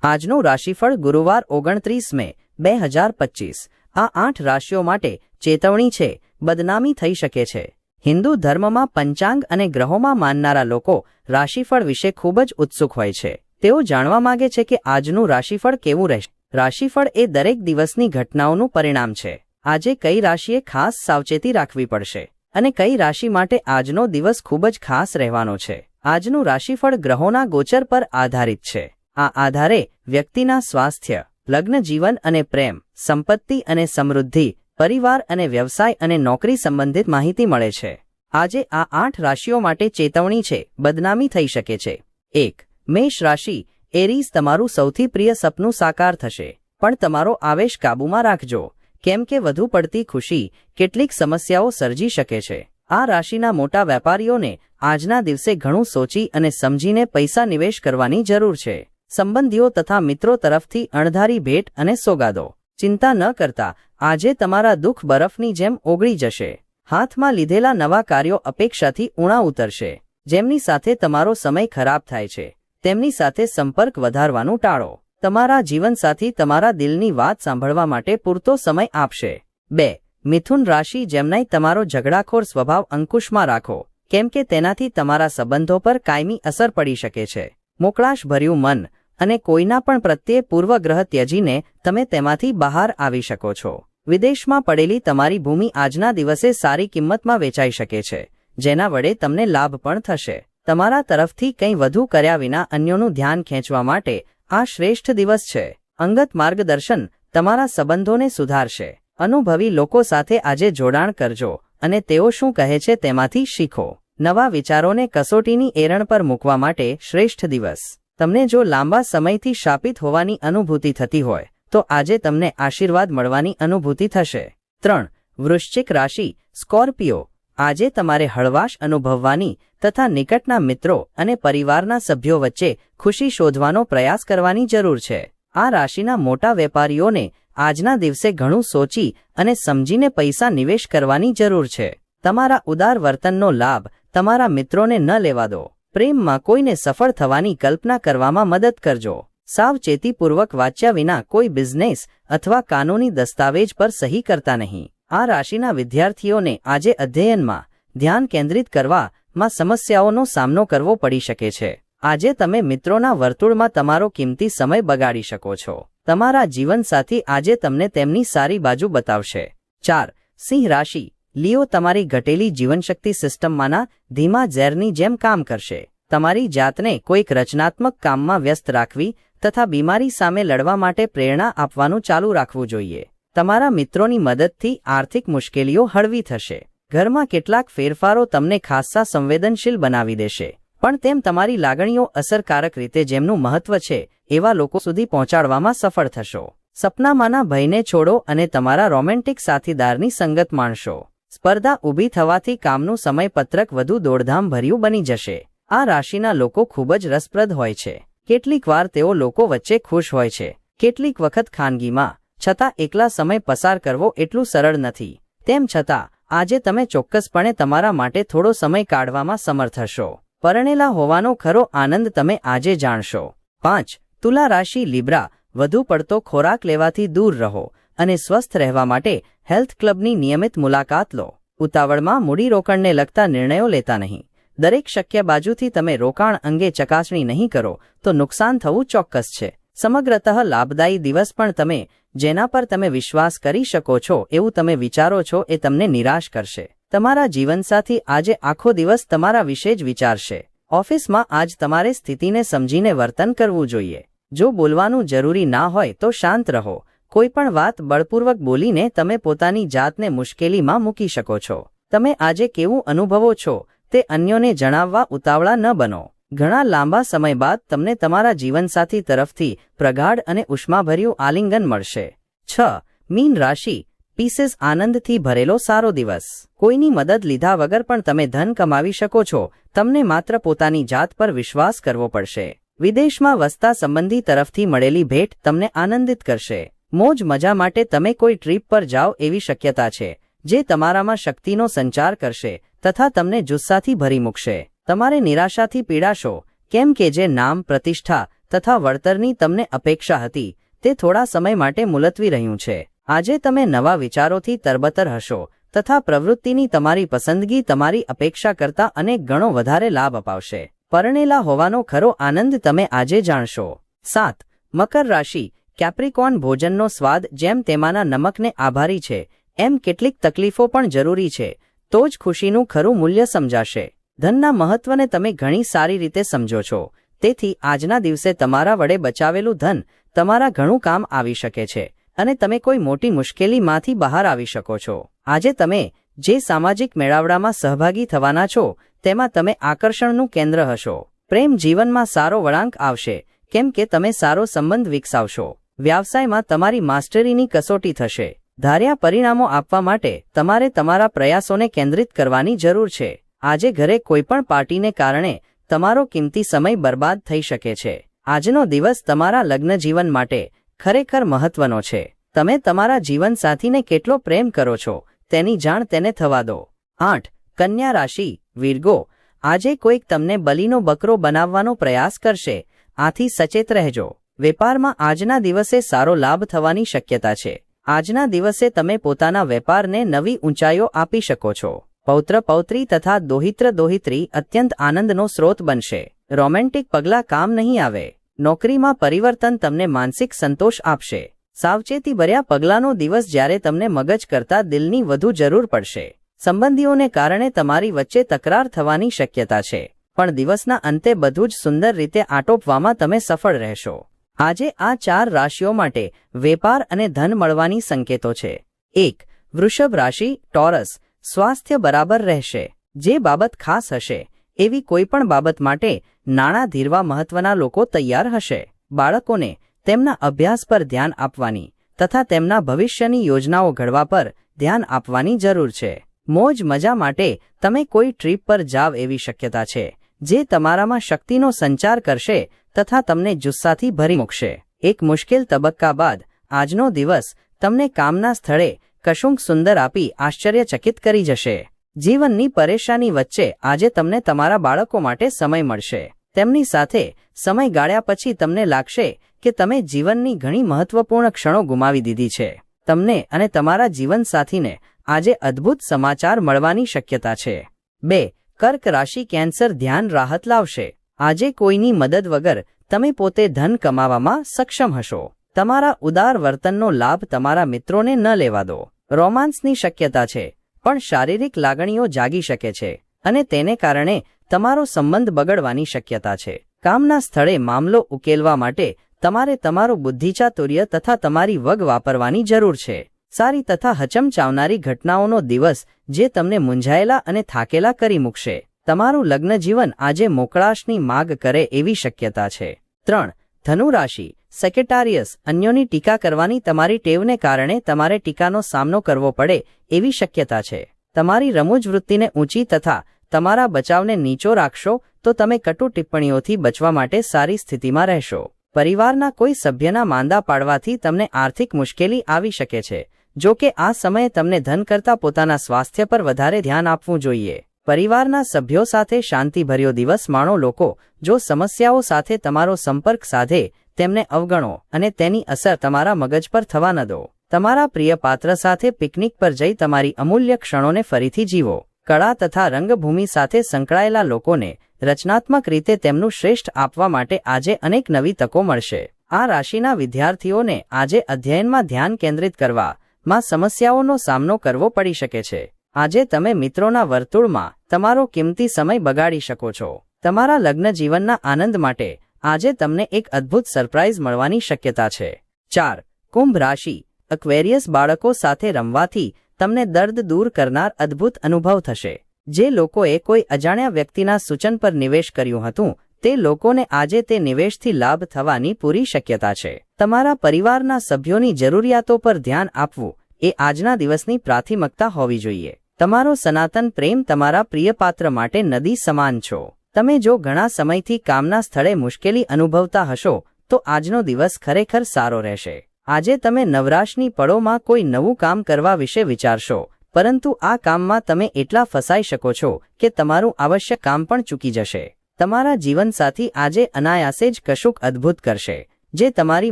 આજનું રાશિફળ ગુરુવાર 29 મે 2025। આ 8 રાશિઓ માટે ચેતવણી છે, બદનામી થઈ શકે છે। હિન્દુ ધર્મમાં પંચાંગ અને ગ્રહોમાં માનનારા લોકો રાશિફળ વિશે ખૂબ જ ઉત્સુક હોય છે। તેઓ જાણવા માંગે છે કે આજનું રાશિફળ કેવું રહેશે। રાશિફળ એ દરેક દિવસની ઘટનાઓનું પરિણામ છે। આજે કઈ રાશિએ ખાસ સાવચેતી રાખવી પડશે અને કઈ રાશિ માટે આજનો દિવસ ખૂબ જ ખાસ રહેવાનો છે। આજનું રાશિફળ ગ્રહોના ગોચર પર આધારિત છે। આ આધારે વ્યક્તિના સ્વાસ્થ્ય, લગ્ન જીવન અને પ્રેમ, સંપત્તિ અને સમૃદ્ધિ, પરિવાર અને વ્યવસાય અને નોકરી સંબંધિત માહિતી મળે છે। આજે આ 8 રાશિઓ માટે ચેતવણી છે, બદનામી થઈ શકે છે। 1. મેષ રાશિ, એરીઝ, તમારું સૌથી પ્રિય સપનું સાકાર થશે, પણ તમારો આવેશ કાબૂમાં રાખજો, કેમ કે વધુ પડતી ખુશી કેટલીક સમસ્યાઓ સર્જી શકે છે। આ રાશિના મોટા વેપારીઓને આજના દિવસે ઘણું સોચી અને સમજીને પૈસા નિવેશ કરવાની જરૂર છે। સંબંધીઓ તથા મિત્રો તરફથી અણધારી ભેટ અને સોગાદો। ચિંતા ન કરતા, આજે તમારા દુઃખ બરફની જેમ ઓગળી જશે। હાથમાં લીધેલા નવા કાર્યો અપેક્ષાથી ઊણા ઉતરશે। જેમની સાથે તમારો સમય ખરાબ થાય છે તેમની સાથે સંપર્ક વધારવાનું ટાળો। તમારા જીવનસાથી તમારા દિલની વાત સાંભળવા માટે પૂરતો સમય આપશે। 2. મિથુન રાશિ, જેમનાય, તમારો ઝઘડાખોર સ્વભાવ અંકુશમાં રાખો, કેમ કે તેનાથી તમારા સંબંધો પર કાયમી અસર પડી શકે છે। મોકળાશભર્યું મન અને કોઈના પણ પ્રત્યે પૂર્વગ્રહ ત્યજીને તમે તેમાંથી બહાર આવી શકો છો। વિદેશમાં પડેલી તમારી ભૂમિ આજના દિવસે સારી કિંમતમાં વેચાઈ શકે છે, જેના વડે તમને લાભ પણ થશે। તમારા તરફથી કંઈ વધુ કર્યા વિના અન્યોનું ધ્યાન ખેંચવા માટે આ શ્રેષ્ઠ દિવસ છે। અંગત માર્ગદર્શન તમારા સંબંધોને સુધારશે। અનુભવી લોકો સાથે આજે જોડાણ કરજો અને તેઓ શું કહે છે તેમાંથી શીખો। નવા વિચારોને કસોટીની એરણ પર મૂકવા માટે શ્રેષ્ઠ દિવસ। તમને જો લાંબા સમયથી શાપિત હોવાની અનુભૂતિ થતી હોય તો આજે તમને આશીર્વાદ મળવાની અનુભૂતિ થશે। 3. વૃશ્ચિક રાશિ, સ્કોર્પિયો, આજે તમારે હળવાશ અનુભવવાની તથા નિકટના મિત્રો અને પરિવારના સભ્યો વચ્ચે ખુશી શોધવાનો પ્રયાસ કરવાની જરૂર છે। આ રાશિના મોટા વેપારીઓને આજના દિવસે ઘણું સોચી અને સમજીને પૈસા નિવેશ કરવાની જરૂર છે। તમારા ઉદાર વર્તનનો લાભ તમારા મિત્રોને ન લેવા દો। પ્રેમમાં કોઈને સફળ થવાની કલ્પના કરવામાં મદદ કરજો। સાવચેતીપૂર્વક વાંચ્યા વિના કોઈ બિઝનેસ અથવા કાનૂની દસ્તાવેજ પર સહી કરતા નહીં। આ રાશિના વિદ્યાર્થીઓને આજે અધ્યયનમાં ધ્યાન કેન્દ્રિત કરવામાં સમસ્યાઓનો સામનો કરવો પડી શકે છે। આજે તમે મિત્રોના વર્તુળમાં તમારો કિંમતી સમય બગાડી શકો છો। તમારા જીવનસાથી આજે તમને તેમની સારી બાજુ બતાવશે। 4. સિંહ રાશિ, લિયો, તમારી ઘટેલી જીવનશક્તિ સિસ્ટમમાંના ધીમા ઝેરની જેમ કામ કરશે। તમારી જાતને કોઈક રચનાત્મક કામમાં વ્યસ્ત રાખવી તથા બીમારી સામે લડવા માટે પ્રેરણા આપવાનું ચાલુ રાખવું જોઈએ। તમારા મિત્રોની મદદથી આર્થિક મુશ્કેલીઓ હળવી થશે। ઘરમાં કેટલાક ફેરફારો તમને ખાસ્સા સંવેદનશીલ બનાવી દેશે, પણ તેમ તમારી લાગણીઓ અસરકારક રીતે જેમનું મહત્વ છે એવા લોકો સુધી પહોંચાડવામાં સફળ થશો। સપનામાંના ભયને છોડો અને તમારા રોમેન્ટિક સાથીદારની સંગત માણશો। સ્પર્ધા ઊભી થવાથી કામનું સમયપત્રક વધુ દોડધામભર્યું બની જશે। આ રાશિના લોકો ખૂબ જ રસપ્રદ હોય છે। કેટલીક વાર તેઓ લોકો વચ્ચે ખુશ હોય છે, કેટલીક વખત ખાનગીમાં, છતાં એકલા સમય પસાર કરવો એટલું સરળ નથી। તેમ છતાં આજે તમે ચોક્કસપણે તમારા માટે થોડો સમય કાઢવામાં સમર્થ હશો। પરણેલા હોવાનો ખરો આનંદ તમે આજે જાણશો। 5. તુલા રાશિ, લીબ્રા, વધુ પડતો ખોરાક લેવાથી દૂર રહો અને સ્વસ્થ રહેવા માટે હેલ્થ ક્લબની નિયમિત મુલાકાત લો। ઉતાવળમાં મૂડીરોકાણને લગતા નિર્ણયો લેતા નહીં। દરેક શક્ય બાજુથી તમે રોકાણ અંગે ચકાસણી નહીં કરો તો નુકસાન થવું ચોક્કસ છે। સમગ્રતઃ લાભદાયી દિવસ, પણ તમે જેના પર તમે વિશ્વાસ કરી શકો છો એવું તમે વિચારો છો એ તમને નિરાશ કરશે। તમારા જીવનસાથી આજે આખો દિવસ તમારા વિશે જ વિચારશે। ઓફિસમાં આજ તમારે સ્થિતિને સમજીને વર્તન કરવું જોઈએ। જો બોલવાનું જરૂરી ના હોય તો શાંત રહો। કોઈ પણ વાત બળપૂર્વક બોલીને તમે પોતાની જાતને મુશ્કેલીમાં મૂકી શકો છો। તમે આજે કેવું અનુભવો છો તે અન્યોને જણાવવા ઉતાવળા ન બનો। ઘણા લાંબા સમય બાદ તમને તમારા જીવનસાથી તરફથી પ્રગાઢ અને ઉષ્માભર્યું આલિંગન મળશે। 6. મીન રાશિ, પીસીસ, આનંદથી ભરેલો સારો દિવસ। કોઈની મદદ લીધા વગર પણ તમે ધન કમાવી શકો છો। તમને માત્ર પોતાની જાત પર વિશ્વાસ કરવો પડશે। વિદેશમાં વસતા સંબંધી તરફથી મળેલી ભેટ તમને આનંદિત કરશે। મોજ મજા માટે તમે કોઈ ટ્રીપ પર જાઓ એવી શક્યતા છે, જે તમારામાં શક્તિનો સંચાર કરશે તથા તમને જુસ્સાથી ભરી મૂકશે। તમારે નિરાશાથી પીડાશો, કેમ કે જે નામ, પ્રતિષ્ઠા તથા વળતરની તમને અપેક્ષા હતી તે થોડા સમય માટે મુલતવી રહ્યું છે. આજે તમે નવા વિચારોથી તરબતર હશો તથા પ્રવૃત્તિની તમારી પસંદગી તમારી અપેક્ષા કરતાં અનેક ગણો વધારે લાભ અપાવશે. પરણેલા હોવાનો ખરો આનંદ તમે આજે જાણશો. 7. મકર રાશિ. કેપ્રિકોર્ન. ભોજનનો સ્વાદ જેમ તેમાંના નમકને આભારી છે એમ કેટલીક તકલીફો પણ જરૂરી છે તો જ ખુશીનું ખરું મૂલ્ય સમજાશે. ધનના મહત્વને તમે ઘણી સારી રીતે સમજો છો, તેથી આજના દિવસે તમારા વડે બચાવેલું ધન તમારા ઘણું કામ આવી શકે છે અને તમે કોઈ મોટી મુશ્કેલીમાંથી બહાર આવી શકો છો. આજે તમે જે સામાજિક મેળાવડામાં સહભાગી થવાના છો તેમાં તમે આકર્ષણનું કેન્દ્ર હશો. પ્રેમ જીવનમાં સારો વળાંક આવશે કેમ કે તમે સારો સંબંધ વિકસાવશો. વ્યવસાયમાં તમારી માસ્ટરીની કસોટી થશે. ધાર્યા પરિણામો આપવા માટે તમારે તમારા પ્રયાસોને કેન્દ્રિત કરવાની જરૂર છે. આજે ઘરે કોઈપણ પાર્ટીને કારણે તમારો કિંમતી સમય બરબાદ થઈ શકે છે. આજનો દિવસ તમારા લગ્ન જીવન માટે ખરેખર મહત્વનો છે. તમે તમારા જીવનસાથીને કેટલો પ્રેમ કરો છો તેની જાણ તેને થવા દો. 8. કન્યા રાશિ. વિર્ગો. આજે કોઈક તમને બલીનો બકરો બનાવવાનો પ્રયાસ કરશે, આથી સચેત રહેજો. વેપારમાં આજના દિવસે સારો લાભ થવાની શક્યતા છે. આજના દિવસે તમે પોતાના વેપારને નવી ઊંચાઈઓ આપી શકો છો. પૌત્ર પૌત્રી તથા દોહિત્ર દોહિત્રી અત્યંત આનંદનો સ્રોત બનશે. રોમેન્ટિક પગલાં કામ નહીં આવે. નોકરીમાં પરિવર્તન તમને માનસિક સંતોષ આપશે. સાવચેતીભર્યા પગલાંનો દિવસ જ્યારે તમને મગજ કરતાં દિલની વધુ જરૂર પડશે. સંબંધીઓને કારણે તમારી વચ્ચે તકરાર થવાની શક્યતા છે, પણ દિવસના અંતે બધું જ સુંદર રીતે આટોપવામાં તમે સફળ રહેશો. આજે આ 4 રાશિઓ માટે વેપાર અને ધન મળવાની સંકેતો છે. 1. વૃષભ રાશિ. ટોરસ. સ્વાસ્થ્ય બરાબર રહેશે. જે બાબત ખાસ હશે એવી કોઈપણ બાબત માટે નાણાં ધીરવા મહત્વના લોકો તૈયાર હશે. બાળકોને તેમના અભ્યાસ પર ધ્યાન આપવાની તથા તેમના ભવિષ્યની યોજનાઓ ઘડવા પર ધ્યાન આપવાની જરૂર છે. મોજ મજા માટે તમે કોઈ ટ્રીપ પર જાવ એવી શક્યતા છે જે તમારામાં શક્તિનો સંચાર કરશે તથા તમને જુસ્સાથી ભરી મૂકશે. એક મુશ્કેલ તબક્કા બાદ આજનો દિવસ તમને કામના સ્થળે કશુંક સુંદર આપી આશ્ચર્યચકિત કરી જશે. જીવનની પરેશાની વચ્ચે આજે તમને તમારા બાળકો માટે સમય મળશે. તેમની સાથે સમય ગાળ્યા પછી તમને લાગશે કે તમે જીવનની ઘણી મહત્વપૂર્ણ ક્ષણો ગુમાવી દીધી છે. તમને અને તમારા જીવનસાથીને આજે અદ્ભુત સમાચાર મળવાની શક્યતા છે. 2. કર્ક રાશિ. કેન્સર. ધ્યાન રાહત લાવશે. આજે કોઈની મદદ વગર તમે પોતે ધન કમાવામાં સક્ષમ હશો. તમારા ઉદાર વર્તનનો લાભ તમારા મિત્રોને ન લેવા દો. રોમાન્સની શક્યતા છે, પણ શારીરિક લાગણીઓ જાગી શકે છે અને તેને કારણે તમારો સંબંધ બગડવાની શક્યતા છે. કામના સ્થળે મામલો ઉકેલવા માટે તમારે તમારું બુદ્ધિચાતુર્ય તથા તમારી વગ વાપરવાની જરૂર છે. સારી તથા હચમચાવનારી ઘટનાઓનો દિવસ જે તમને મૂંઝાયેલા અને થાકેલા કરી મૂકશે. તમારું લગ્ન જીવન આજે મોકળાશની માગ કરે એવી શક્યતા છે. 3. ધનુ રાશિ. સેક્રેટારિયસ. અન્યોની ટીકા કરવાની તમારી ટેવને કારણે તમારે ટીકાનો સામનો કરવો પડે એવી શક્યતા છે. તમારી રમૂજ વૃત્તિને ઊંચી તથા તમારા બચાવને નીચો રાખશો તો તમે કટુ ટિપ્પણીઓથી બચવા માટે સારી સ્થિતિમાં રહેશો. પરિવારના કોઈ સભ્યના માંદા પાડવાથી તમને આર્થિક મુશ્કેલી આવી શકે છે. જો કે આ સમયે તમને ધન કરતાં પોતાના સ્વાસ્થ્ય પર વધારે ધ્યાન આપવું જોઈએ. પરિવારના સભ્યો સાથે શાંતિભર્યો દિવસ માણો. લોકો જો સમસ્યાઓ સાથે તમારો સંપર્ક સાધે તેમને અવગણો અને તેની અસર તમારા મગજ પર થવા ન દો. તમારા પ્રિય પાત્ર સાથે પિકનિક પર જઈ તમારી અમૂલ્ય ક્ષણોને ફરીથી જીવો. કળા તથા રંગભૂમિ સાથે સંકળાયેલા લોકોને રચનાત્મક રીતે તેમનું શ્રેષ્ઠ આપવા માટે આજે અનેક નવી તકો મળશે. આ રાશિના વિદ્યાર્થીઓને આજે અધ્યયનમાં ધ્યાન કેન્દ્રિત કરવામાં સમસ્યાઓનો સામનો કરવો પડી શકે છે. આજે તમે મિત્રોના વર્તુળમાં તમારો કિંમતી સમય બગાડી શકો છો. તમારા લગ્ન જીવનના આનંદ માટે આજે તમને એક અદ્ભુત સરપ્રાઇઝ મળવાની શક્યતા છે. 4. કુંભ રાશિ. એક્વેરિયસ. બાળકો સાથે રમવાથી તમને દર્દ દૂર કરનાર અદ્ભુત અનુભવ થશે. જે લોકોએ કોઈ અજાણ્યા વ્યક્તિના સૂચન પર નિવેશ કર્યું હતું તે લોકોને આજે તે નિવેશથી લાભ થવાની પૂરી શક્યતા છે. તમારા પરિવારના સભ્યોની જરૂરિયાતો પર ધ્યાન આપવું એ આજના દિવસની પ્રાથમિકતા હોવી જોઈએ. તમારો સનાતન પ્રેમ તમારા પ્રિય પાત્ર માટે નદી સમાન છો. તમે જો ઘણા સમયથી કામના સ્થળે મુશ્કેલી અનુભવતા હશો તો આજનો દિવસ ખરેખર સારો રહેશે. આજે તમે નવરાશની પળોમાં કોઈ નવું કામ કરવા વિશે વિચારશો, પરંતુ આ કામમાં તમે એટલા ફસાઈ શકો છો કે તમારું આવશ્યક કામ પણ ચૂકી જશે. તમારા જીવનસાથી આજે અનાયાસે જ કશુંક અદ્ભુત કરશે જે તમારી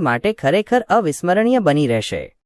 માટે ખરેખર અવિસ્મરણીય બની રહેશે।